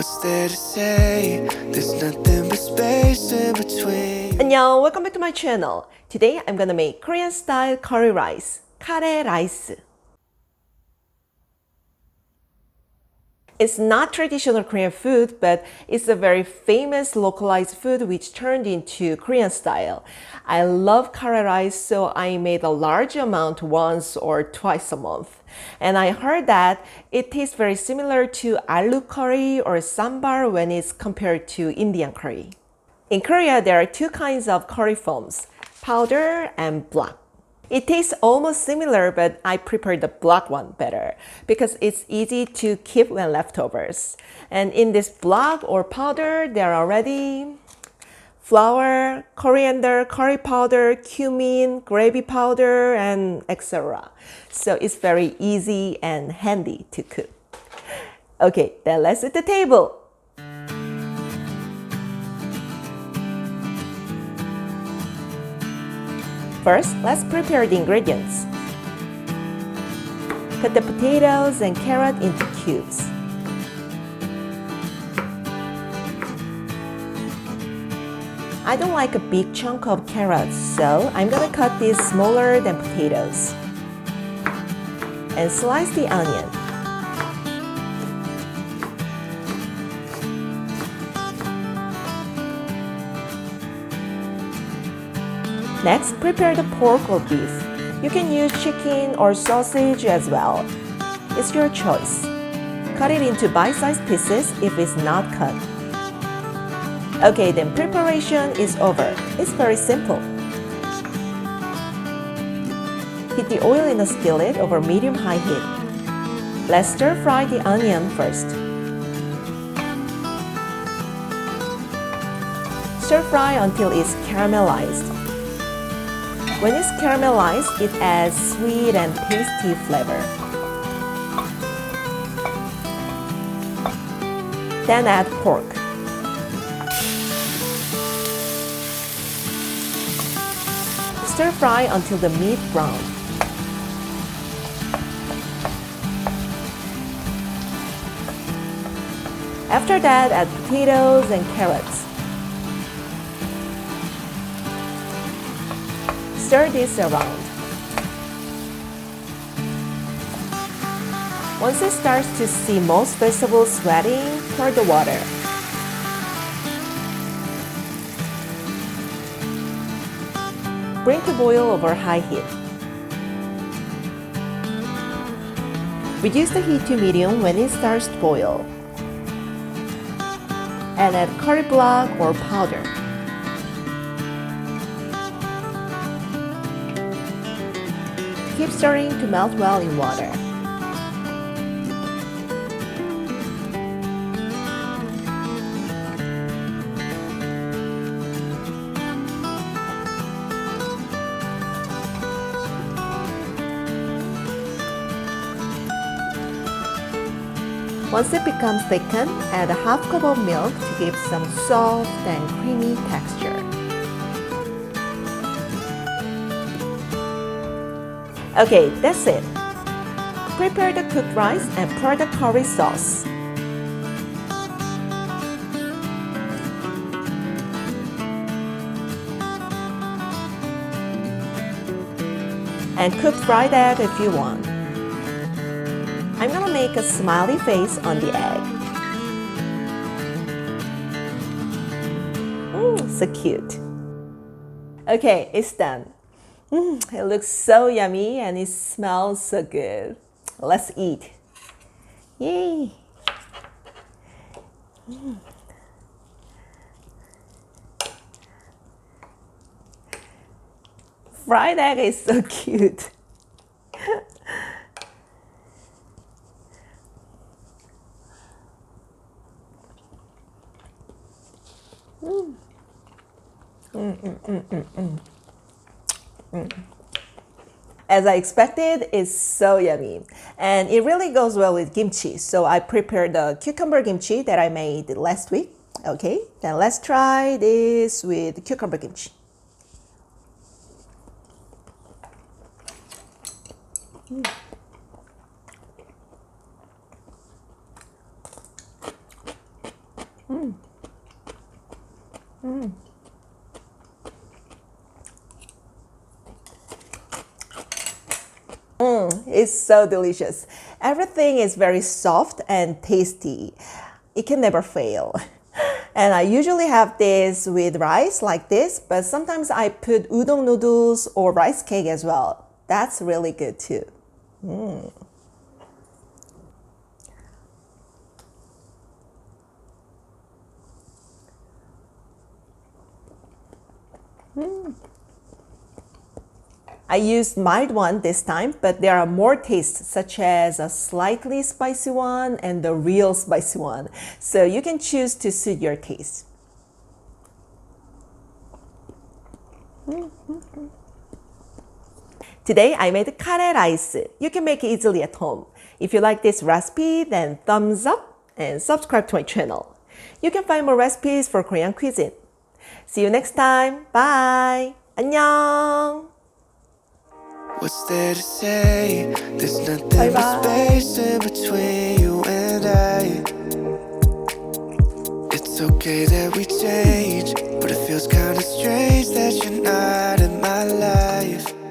What's there to say? There's nothing but space in between. 안녕, welcome back to my channel. Today I'm gonna make Korean style curry rice, Kare-rice. It's not traditional Korean food, but it's a very famous localized food which turned into Korean style. I love Kare-rice, so I made a large amount once or twice a month. And I heard that it tastes very similar to Aloo curry or Sambar when it's compared to Indian curry. In Korea, there are two kinds of curry foams, powder and black. It tastes almost similar, but I prefer the black one better because it's easy to keep when leftovers. And in this black or powder, there are already flour, coriander, curry powder, cumin, gravy powder, and etc. So it's very easy and handy to cook. Okay, then let's set the table. First, let's prepare the ingredients. Cut the potatoes and carrot into cubes. I don't like a big chunk of carrots, so I'm gonna cut these smaller than potatoes. And slice the onion. Next, prepare the pork or beef. You can use chicken or sausage as well. It's your choice. Cut it into bite-sized pieces if it's not cut. Okay, then preparation is over. It's very simple. Heat the oil in a skillet over medium-high heat. Let's stir-fry the onion first. Stir-fry until it's caramelized. When it's caramelized, it adds sweet and tasty flavor. Then add pork. Stir fry until the meat brown. After that, add potatoes and carrots. Stir this around. Once it starts to see most vegetables sweating, pour the water. Bring to boil over high heat. Reduce the heat to medium when it starts to boil. And add curry block or powder. Keep stirring to melt well in water. Once it becomes thickened, add a half cup of milk to give some soft and creamy texture. Okay, that's it. Prepare the cooked rice and pour the curry sauce. And cook fried egg if you want. I'm gonna make a smiley face on the egg. So cute. Okay, it's done. It looks so yummy and it smells so good. Let's eat. Yay! Fried egg is so cute. As I expected, it's so yummy. And it really goes well with kimchi. So I prepared the cucumber kimchi that I made last week. Okay, then let's try this with cucumber kimchi. It's so delicious. Everything is very soft and tasty. It can never fail. And I usually have this with rice like this, but sometimes I put udon noodles or rice cake as well. That's really good too. I used mild one this time, but there are more tastes such as a slightly spicy one and the real spicy one. So you can choose to suit your taste. Today I made Kare-rice. You can make it easily at home. If you like this recipe, then thumbs up and subscribe to my channel. You can find more recipes for Korean cuisine. See you next time. Bye. 안녕. What's there to say? There's nothing Bye but bye. space in between you and I. It's okay that we change, but it feels kinda strange that you're not in my life.